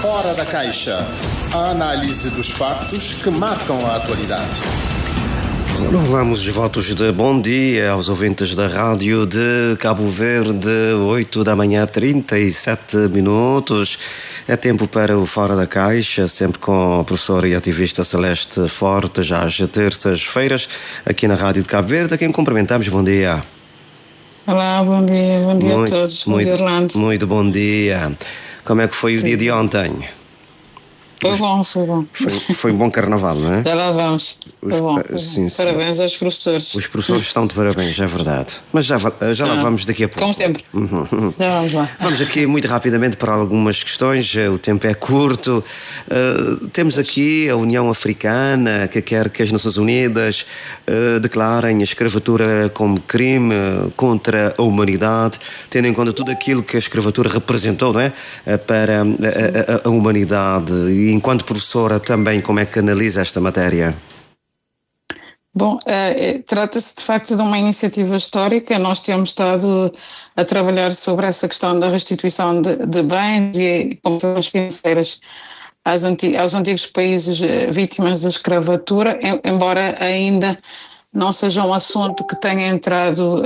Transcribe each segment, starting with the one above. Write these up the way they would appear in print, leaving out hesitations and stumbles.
Fora da Caixa. A análise dos factos que marcam a atualidade. Renovamos os votos de bom dia aos ouvintes da rádio de Cabo Verde, 8 da manhã, 37 minutos. É tempo para o Fora da Caixa, sempre com a professora e ativista Celeste Forte, já às terças-feiras, aqui na rádio de Cabo Verde, a quem cumprimentamos. Bom dia. Olá, bom dia a todos. Bom dia, Orlando. Muito bom dia. Como é que foi o dia de ontem? Foi bom. Foi um bom carnaval, não é? Já lá vamos. Foi bom. Sim. Parabéns aos professores. Os professores estão de parabéns, é verdade. Mas já lá vamos daqui a pouco. Como sempre. Já vamos lá. Vamos aqui muito rapidamente para algumas questões, o tempo é curto. Temos aqui a União Africana, que quer que as Nações Unidas declarem a escravatura como crime contra a humanidade, tendo em conta tudo aquilo que a escravatura representou, não é? Para a humanidade. E enquanto professora também, como é que analisa esta matéria? Bom, trata-se de facto de uma iniciativa histórica. Nós temos estado a trabalhar sobre essa questão da restituição de bens e compensações financeiras aos antigos países vítimas da escravatura, embora ainda não seja um assunto que tenha entrado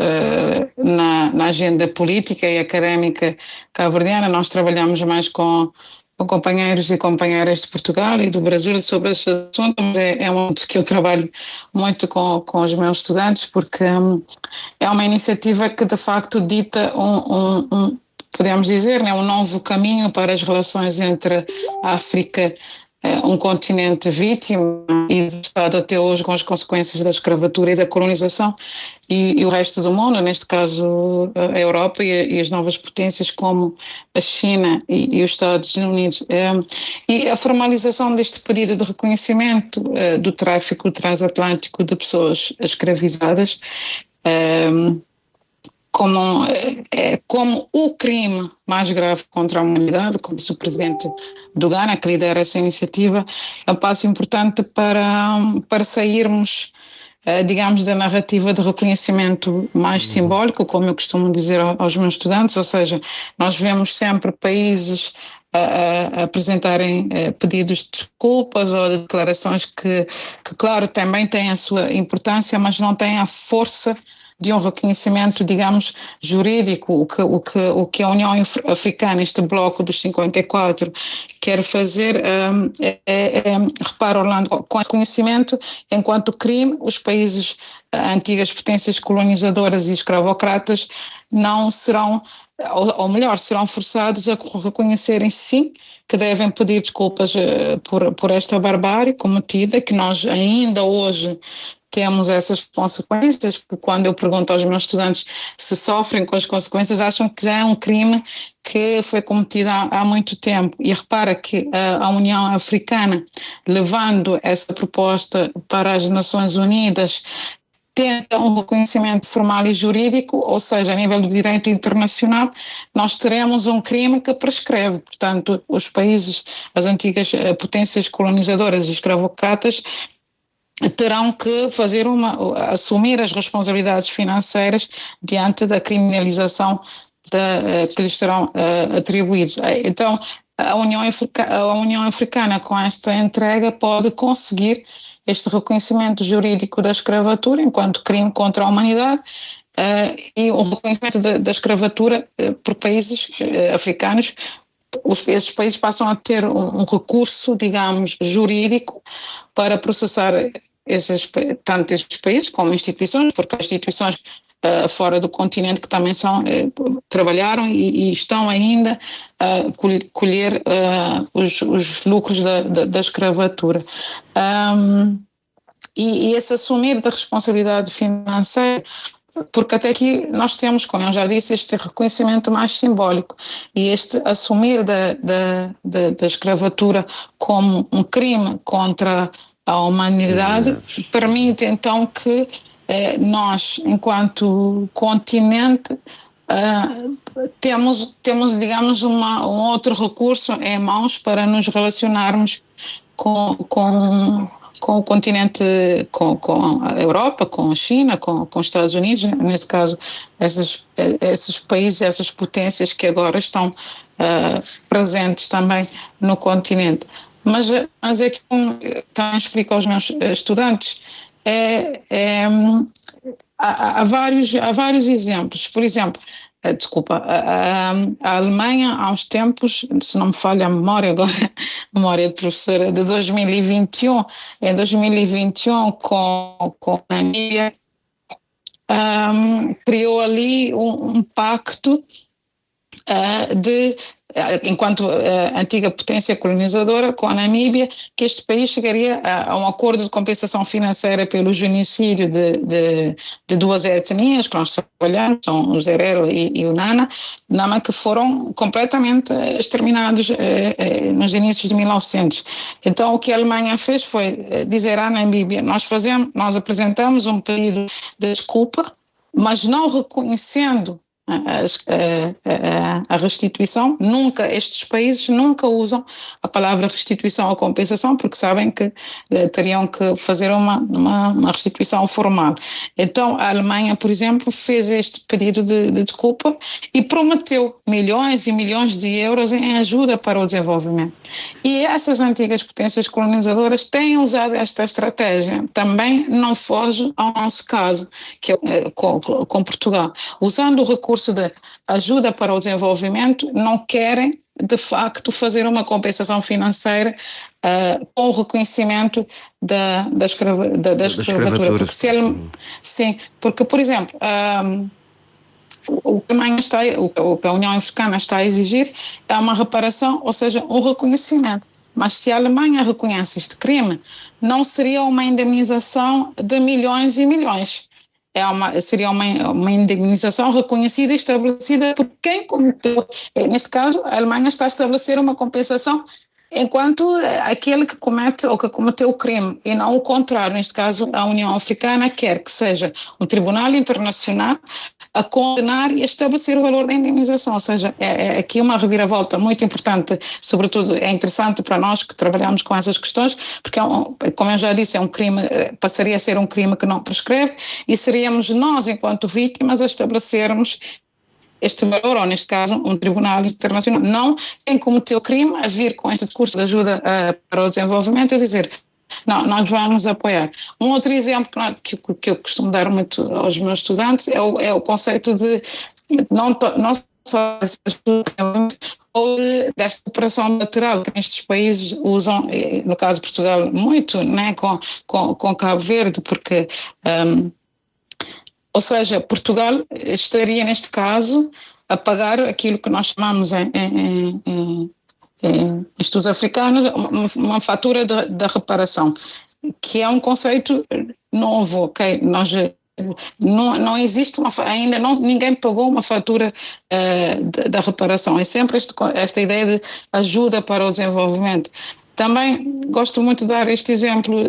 na agenda política e académica cabo-verdiana. Nós trabalhamos mais com companheiros e companheiras de Portugal e do Brasil sobre este assunto, mas é um assunto que eu trabalho muito com os meus estudantes, porque é uma iniciativa que de facto dita podemos dizer, né, um novo caminho para as relações entre a África, um continente vítima e estado até hoje com as consequências da escravatura e da colonização, e o resto do mundo, neste caso a Europa e as novas potências como a China e os Estados Unidos. E a formalização deste pedido de reconhecimento do tráfico transatlântico de pessoas escravizadas como o crime mais grave contra a humanidade, como disse o presidente do Ghana, que lidera essa iniciativa, é um passo importante para sairmos, digamos, da narrativa de reconhecimento mais simbólico, como eu costumo dizer aos meus estudantes, ou seja, nós vemos sempre países a apresentarem pedidos de desculpas ou de declarações que, claro, também têm a sua importância, mas não têm a força de um reconhecimento, digamos, jurídico. O que a União Africana, este bloco dos 54, quer fazer repara, Orlando, com reconhecimento enquanto crime, os países, antigas potências colonizadoras e escravocratas não serão, ou melhor, serão forçados a reconhecerem sim que devem pedir desculpas por esta barbárie cometida, que nós ainda hoje temos essas consequências, que quando eu pergunto aos meus estudantes se sofrem com as consequências, acham que já é um crime que foi cometido há muito tempo. E repara que a União Africana, levando essa proposta para as Nações Unidas, tenta um reconhecimento formal e jurídico, ou seja, a nível do direito internacional, nós teremos um crime que prescreve. Portanto, os países, as antigas potências colonizadoras e escravocratas, terão que assumir as responsabilidades financeiras diante da criminalização que lhes serão atribuídos. Então, a União Africana, com esta entrega, pode conseguir este reconhecimento jurídico da escravatura enquanto crime contra a humanidade e o reconhecimento da escravatura por países africanos. Esses países passam a ter um recurso, digamos, jurídico para processar tanto estes países como instituições, porque as instituições fora do continente que também trabalharam e estão ainda a colher os lucros da escravatura. E esse assumir da responsabilidade financeira, porque até aqui nós temos, como eu já disse, este reconhecimento mais simbólico e este assumir da escravatura como um crime contra a humanidade permite então que nós, enquanto continente, temos digamos, um outro recurso em mãos para nos relacionarmos com com o continente, com a Europa, com a China, com os Estados Unidos, nesse caso, esses países, essas potências que agora estão presentes também no continente. Mas é que também explico aos meus estudantes, há vários exemplos. Por exemplo, a Alemanha, há uns tempos, se não me falha a memória agora, a memória de professora, de 2021, em 2021, com a Namíbia, criou ali um pacto enquanto antiga potência colonizadora, com a Namíbia, que este país chegaria a um acordo de compensação financeira pelo genocídio de duas etnias que nós trabalhamos, são o Zerero e o Nana, que foram completamente exterminados nos inícios de 1900. Então, o que a Alemanha fez foi dizer à Namíbia: nós apresentamos um pedido de desculpa, mas não reconhecendo a restituição. Estes países nunca usam a palavra restituição ou compensação, porque sabem que teriam que fazer uma restituição formal. Então a Alemanha, por exemplo, fez este pedido de desculpa e prometeu milhões e milhões de euros em ajuda para o desenvolvimento. E essas antigas potências colonizadoras têm usado esta estratégia. Também não foge ao nosso caso, que é com Portugal. Usando o recurso de ajuda para o desenvolvimento, não querem, de facto, fazer uma compensação financeira com o reconhecimento da escravatura. Porque, por exemplo, o que a União Africana está a exigir é uma reparação, ou seja, um reconhecimento. Mas se a Alemanha reconhece este crime, não seria uma indemnização de milhões e milhões. Seria uma indemnização reconhecida e estabelecida por quem cometeu. Neste caso, a Alemanha está a estabelecer uma compensação enquanto aquele que comete ou que cometeu o crime, e não o contrário. Neste caso, a União Africana quer que seja um tribunal internacional a condenar e a estabelecer o valor da indemnização. Ou seja, é aqui uma reviravolta muito importante, sobretudo é interessante para nós que trabalhamos com essas questões, porque, como eu já disse, é um crime, passaria a ser um crime que não prescreve, e seríamos nós, enquanto vítimas, a estabelecermos este valor, ou neste caso um tribunal internacional, não quem cometeu o crime a vir com este curso de ajuda para o desenvolvimento e dizer: não, nós vamos apoiar. Um outro exemplo que eu costumo dar muito aos meus estudantes é o conceito de não só ou desta operação bilateral que estes países usam, no caso de Portugal muito, né, com Cabo Verde, porque ou seja, Portugal estaria, neste caso, a pagar aquilo que nós chamamos em estudos africanos uma fatura da reparação, que é um conceito novo, ok? Não existe ainda ninguém pagou uma fatura da reparação. É sempre esta ideia de ajuda para o desenvolvimento. Também gosto muito de dar este exemplo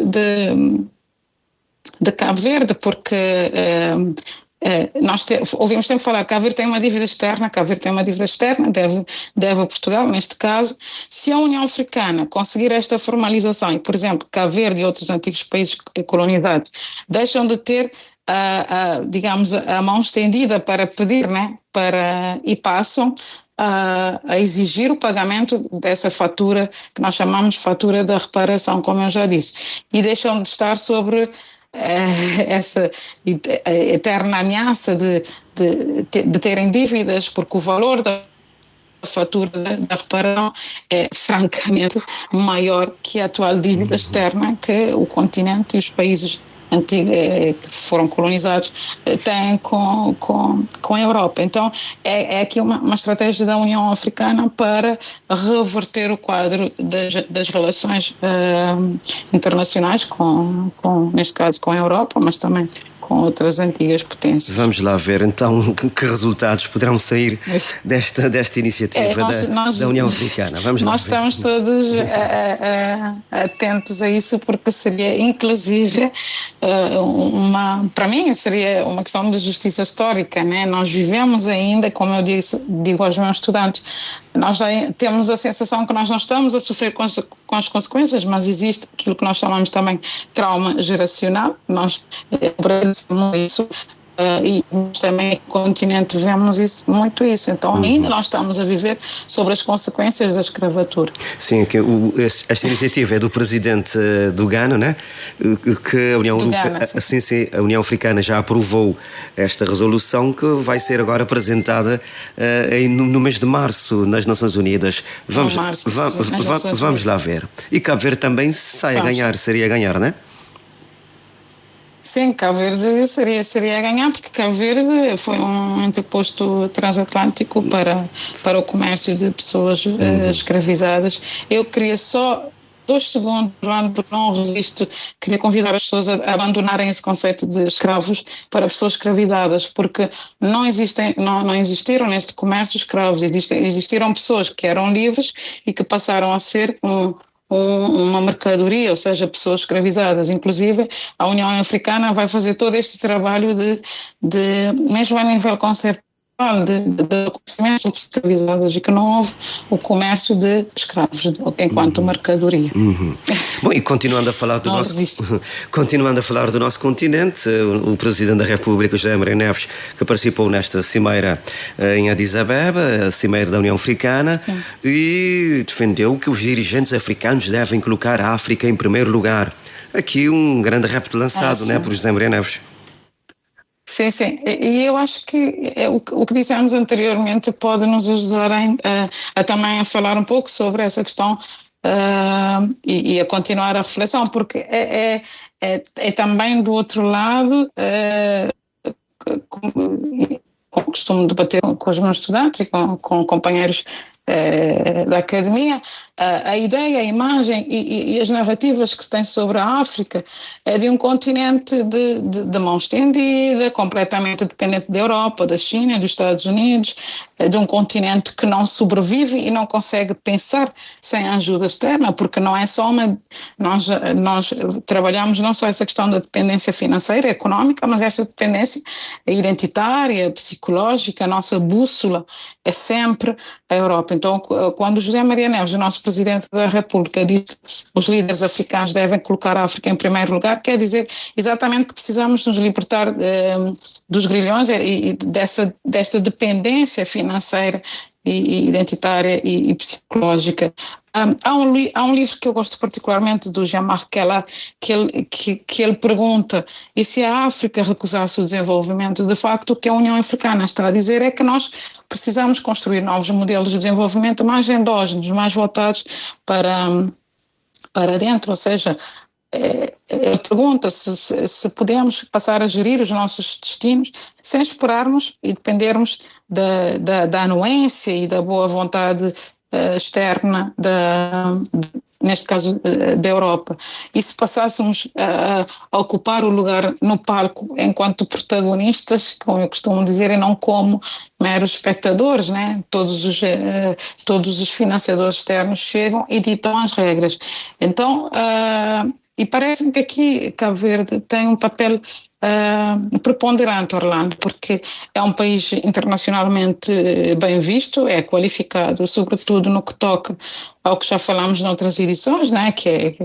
de Cabo Verde, porque nós ouvimos sempre falar que Cabo Verde tem uma dívida externa, deve a Portugal, neste caso. Se a União Africana conseguir esta formalização, e, por exemplo, Cabo Verde e outros antigos países colonizados deixam de ter, digamos, a mão estendida para pedir, né, e passam a exigir o pagamento dessa fatura, que nós chamamos fatura da reparação, como eu já disse, e deixam de estar sobre essa eterna ameaça de terem dívidas, porque o valor da fatura da reparação é francamente maior que a atual dívida externa que o continente e os países antigos que foram colonizados têm com a Europa. Então é aqui uma estratégia da União Africana para reverter o quadro das relações internacionais neste caso com a Europa, mas também com outras antigas potências. Vamos lá ver então que resultados poderão sair desta iniciativa da União Africana. Nós estamos todos atentos a isso, porque seria inclusive para mim seria uma questão de justiça histórica, né? Nós vivemos ainda, como eu digo aos meus estudantes, nós já temos a sensação que nós não estamos a sofrer com as consequências, mas existe aquilo que nós chamamos também trauma geracional. Nós abordamos isso. E também no continente vemos muito isso. Então ainda nós estamos a viver sobre as consequências da escravatura. Sim, esta iniciativa é do presidente do Ghana, né? Que a União Africana já aprovou esta resolução que vai ser agora apresentada no mês de março nas Nações Unidas. Vamos lá ver. E Cabo Verde também sai a ganhar, seria a ganhar, não é? Sim, Cabo Verde seria a ganhar, porque Cabo Verde foi um interposto transatlântico para o comércio de pessoas escravizadas. Eu queria só 2 segundos, porque não resisto, queria convidar as pessoas a abandonarem esse conceito de escravos para pessoas escravizadas, porque não existiram neste comércio escravos, existiram pessoas que eram livres e que passaram a ser uma mercadoria, ou seja, pessoas escravizadas. Inclusive, a União Africana vai fazer todo este trabalho de mesmo a nível conceptual, de conhecimento de escravizadas, e que não houve o comércio de escravos enquanto mercadoria. Bom, e continuando a falar do nosso continente, o Presidente da República, José Maria Neves, que participou nesta cimeira em Addis Abeba, a cimeira da União Africana, e defendeu que os dirigentes africanos devem colocar a África em primeiro lugar. Aqui um grande repto lançado, né, por José Maria Neves. Sim, sim. E eu acho que o que dissemos anteriormente pode nos ajudar a também a falar um pouco sobre essa questão e a continuar a reflexão, porque é também do outro lado, como costumo debater com os meus estudantes e com companheiros da academia, a ideia, a imagem e as narrativas que se tem sobre a África é de um continente de mão estendida, completamente dependente da Europa, da China, dos Estados Unidos, de um continente que não sobrevive e não consegue pensar sem ajuda externa, porque não é só nós trabalhamos não só essa questão da dependência financeira, económica, mas essa dependência identitária, psicológica. A nossa bússola é sempre a Europa. Então, quando José Maria Neves, o nosso Presidente da República, diz que os líderes africanos devem colocar a África em primeiro lugar, quer dizer exatamente que precisamos nos libertar dos grilhões e desta dependência financeira e identitária e psicológica. Há um livro que eu gosto particularmente do Jean-Marc Kellar, que ele pergunta: e se a África recusasse o desenvolvimento? De facto, o que a União Africana está a dizer é que nós precisamos construir novos modelos de desenvolvimento mais endógenos, mais voltados para dentro, ou seja, ele pergunta se podemos passar a gerir os nossos destinos sem esperarmos e dependermos da anuência e da boa vontade externa, neste caso da Europa. E se passássemos a ocupar o lugar no palco enquanto protagonistas, como eu costumo dizer, e não como meros espectadores, né? Todos os financiadores externos chegam e ditam as regras. Então, e parece-me que aqui Cabo Verde tem um papel preponderante, Orlando, porque é um país internacionalmente bem visto, é qualificado, sobretudo no que toca ao que já falamos noutras edições, né, que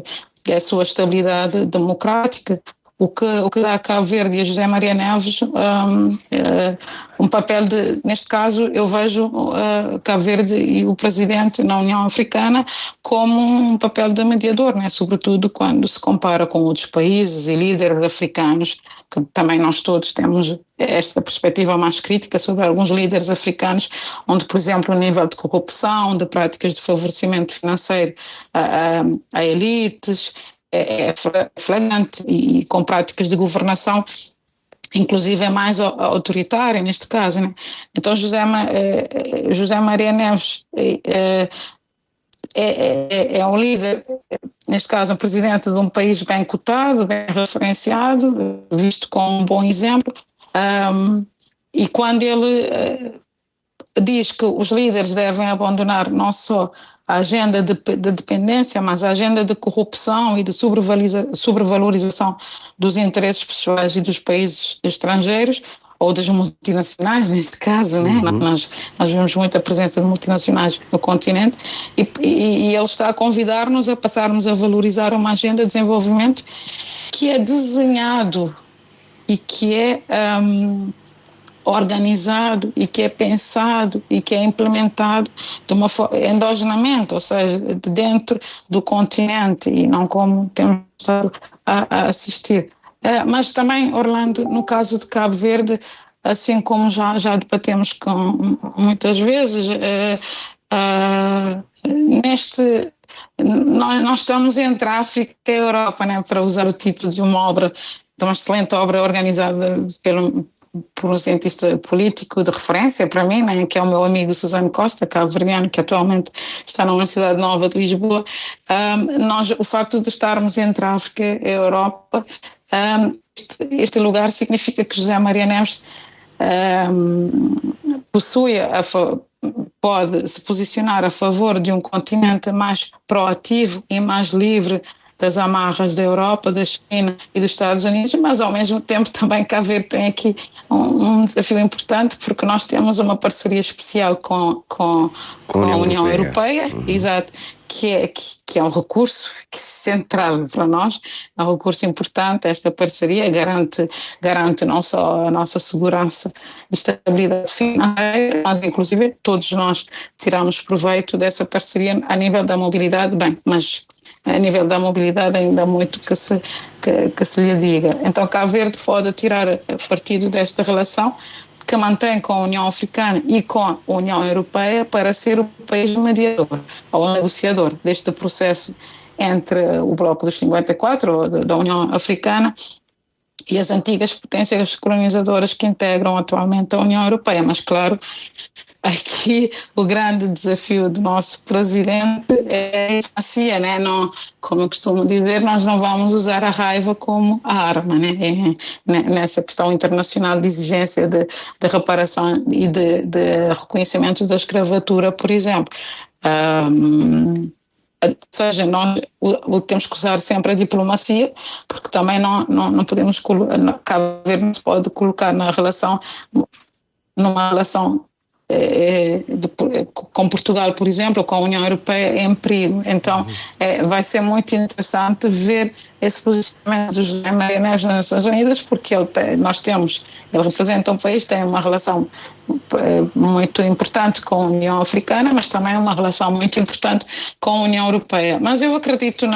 é a sua estabilidade democrática, o que dá a Cabo Verde e a José Maria Neves um papel neste caso eu vejo Cabo Verde e o presidente na União Africana como um papel de mediador, né? Sobretudo quando se compara com outros países e líderes africanos, que também nós todos temos esta perspectiva mais crítica sobre alguns líderes africanos, onde, por exemplo, o nível de corrupção, de práticas de favorecimento financeiro a elites é flagrante, e com práticas de governação inclusive é mais autoritária neste caso, né? Então José Maria Neves é um líder, neste caso um presidente de um país bem cotado, bem referenciado, visto como um bom exemplo, e quando ele diz que os líderes devem abandonar não só a agenda de dependência, mas a agenda de corrupção e de sobrevalorização dos interesses pessoais e dos países estrangeiros, ou das multinacionais, neste caso, né? Nós vemos muita presença de multinacionais no continente e ele está a convidar-nos a passarmos a valorizar uma agenda de desenvolvimento que é desenhado e que é organizado e que é pensado e que é implementado de uma forma endogenamente, ou seja, de dentro do continente e não como temos estado a assistir. Mas também, Orlando, no caso de Cabo Verde, assim como já debatemos muitas vezes, nós estamos entre a África e a Europa, né, para usar o título de uma obra, de uma excelente obra organizada por um cientista político de referência para mim, né, que é o meu amigo Susano Costa, cabo-verdiano, que atualmente está na Universidade Nova de Lisboa. O facto de estarmos entre a África e a Europa, este lugar significa que José Maria Neves pode se posicionar a favor de um continente mais proativo e mais livre das amarras da Europa, da China e dos Estados Unidos, mas ao mesmo tempo também Cabo Verde tem aqui um desafio importante, porque nós temos uma parceria especial com a União Europeia, exato, que é um recurso central para nós, é um recurso importante. Esta parceria garante não só a nossa segurança e estabilidade financeira, mas inclusive todos nós tiramos proveito dessa parceria a nível da mobilidade, mas a nível da mobilidade ainda há muito que se lhe diga. Então Cabo Verde pode tirar partido desta relação que mantém com a União Africana e com a União Europeia para ser o país mediador ou negociador deste processo entre o Bloco dos 54 da União Africana e as antigas potências colonizadoras que integram atualmente a União Europeia. Mas claro, aqui o grande desafio do nosso presidente é a diplomacia, né? Não, como eu costumo dizer, nós não vamos usar a raiva como arma, né? Nessa questão internacional de exigência de reparação e de reconhecimento da escravatura, por exemplo. Ou seja, nós temos que usar sempre a diplomacia, porque também não podemos, Cabo Verde não se pode colocar numa relação com Portugal, por exemplo, ou com a União Europeia em perigo. Então vai ser muito interessante ver esse posicionamento do José Maria Neves nas Nações Unidas, porque ele representa um país que tem uma relação muito importante com a União Africana, mas também uma relação muito importante com a União Europeia. Mas eu acredito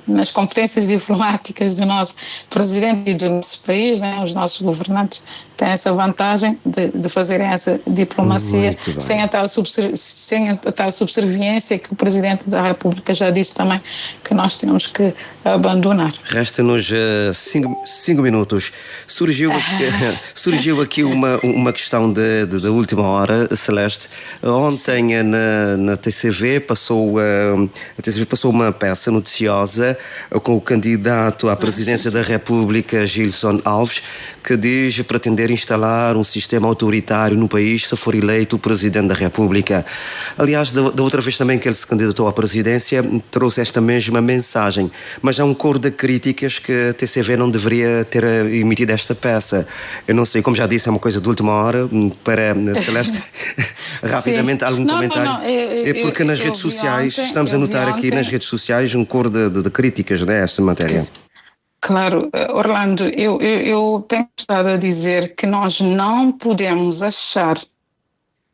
nas competências diplomáticas do nosso presidente e do nosso país, né? Os nossos governantes têm essa vantagem de fazerem essa diplomacia sem a tal subserviência que o Presidente da República já disse também que nós temos que abandonar. Resta-nos 5 minutos. Surgiu aqui uma questão da última hora, Celeste. Ontem na TCV passou uma peça noticiosa com o candidato à presidência da República, Gilson Alves, que diz pretender instalar um sistema autoritário no país se for eleito o Presidente da República. Aliás, da outra vez também que ele se candidatou à presidência, trouxe esta mesma mensagem, mas há um coro de críticas que a TCV não deveria ter emitido esta peça. Eu não sei, como já disse, é uma coisa de última hora. Para Celeste, rapidamente, algum comentário? É porque nas redes sociais, estamos a notar aqui nas redes sociais um coro de críticas nesta matéria. Claro, Orlando, eu tenho estado a dizer que nós não podemos achar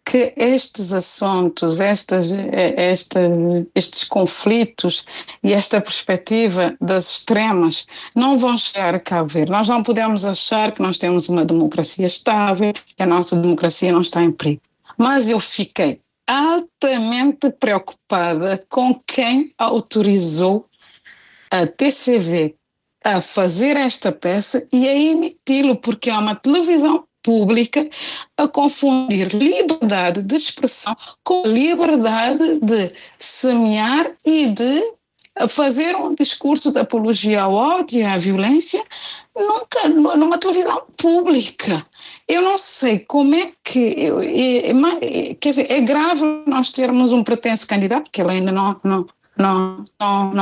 que estes assuntos, estes conflitos e esta perspectiva das extremas não vão chegar a Cabo Verde. Nós não podemos achar que nós temos uma democracia estável, que a nossa democracia não está em perigo. Mas eu fiquei altamente preocupada com quem autorizou a TCV a fazer esta peça e a emiti-lo, porque é uma televisão pública a confundir liberdade de expressão com liberdade de semear e de fazer um discurso de apologia ao ódio e à violência numa televisão pública. Eu não sei como é que... quer dizer, é grave nós termos um pretenso candidato, que ele ainda não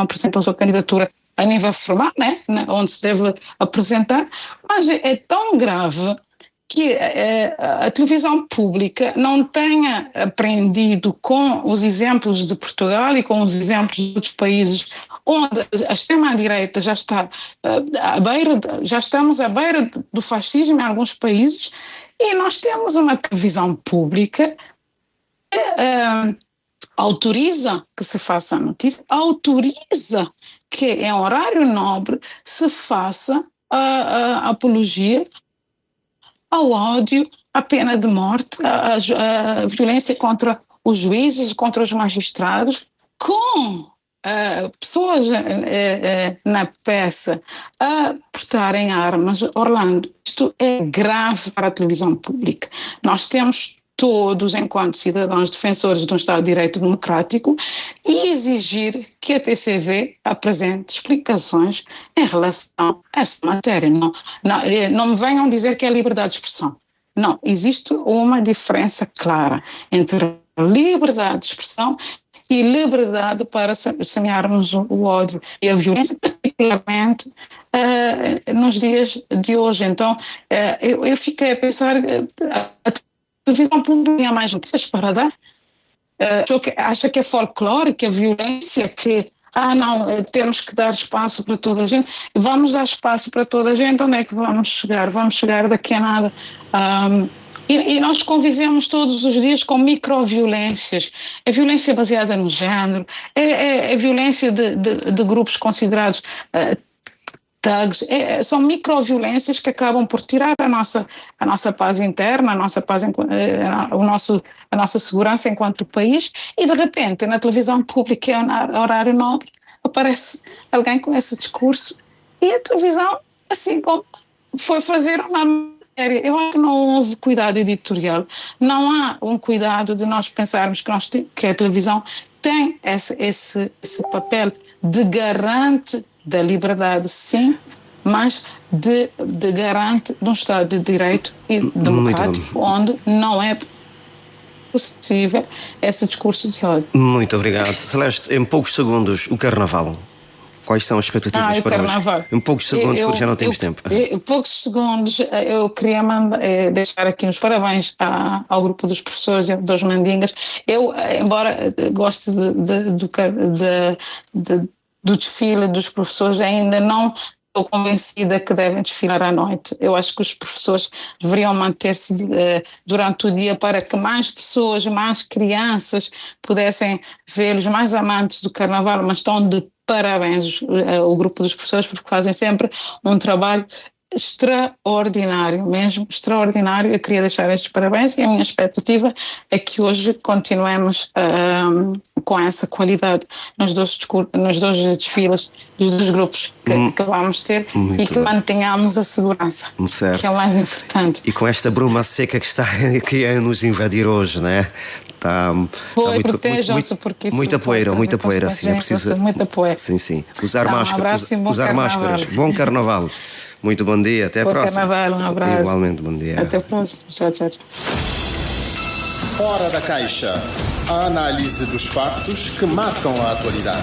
apresentou a sua candidatura a nível formal, né, onde se deve apresentar, mas é tão grave que a televisão pública não tenha aprendido com os exemplos de Portugal e com os exemplos de outros países onde a extrema-direita já está já estamos à beira do fascismo em alguns países, e nós temos uma televisão pública que autoriza que se faça a notícia, autoriza que em horário nobre se faça a apologia ao ódio, à pena de morte, à violência contra os juízes, contra os magistrados, com pessoas na peça a portarem armas. Orlando, isto é grave para a televisão pública. Nós temos todos, enquanto cidadãos defensores de um Estado de Direito democrático, e exigir que a TCV apresente explicações em relação a essa matéria. Não me venham dizer que é liberdade de expressão. Não, existe uma diferença clara entre liberdade de expressão e liberdade para semearmos o ódio e a violência, particularmente nos dias de hoje. Então, eu fiquei a pensar, a televisão pública tinha mais notícias para dar? Acha que é folclore, que a violência, que não, temos que dar espaço para toda a gente. Vamos dar espaço para toda a gente, onde é que vamos chegar? Vamos chegar daqui a nada. E nós convivemos todos os dias com microviolências. É violência baseada no género, é violência de grupos considerados thugs. São microviolências que acabam por tirar a nossa paz interna, a nossa segurança enquanto país, e de repente na televisão pública, em horário nobre, aparece alguém com esse discurso, e a televisão, assim como foi fazer uma... Eu acho que não houve cuidado editorial, não há um cuidado de nós pensarmos que a televisão tem esse papel de garante da liberdade, sim, mas de garante de um Estado de Direito e democrático, onde não é possível esse discurso de ódio. Muito obrigado. Celeste, em poucos segundos, o Carnaval. Quais são as expectativas para Carnaval. hoje? Em poucos segundos, porque já não temos tempo. Em poucos segundos, eu queria deixar aqui uns parabéns ao grupo dos professores dos Mandingas. Eu, embora goste do desfile dos professores, ainda não estou convencida que devem desfilar à noite. Eu acho que os professores deveriam manter-se durante o dia para que mais pessoas, mais crianças pudessem vê-los, mais amantes do Carnaval, mas estão de parabéns o grupo dos professores, porque fazem sempre um trabalho extraordinário, mesmo extraordinário. Eu queria deixar estes parabéns, e a minha expectativa é que hoje continuemos com essa qualidade nos dois desfiles dos dois grupos que vamos ter, e que mantenhamos a segurança, certo, que é o mais importante. E com esta bruma seca que está aqui a nos invadir hoje, não é? Protejam-se, porque isso muita poeira, sim, é preciso. Muita poeira. Sim. Usar máscaras. Usar máscaras. Bom Carnaval. Muito bom dia, até a próxima. Bom Carnaval, um abraço. Igualmente, bom dia. Até a próxima. Tchau. Fora da Caixa. A análise dos fatos que marcam a atualidade.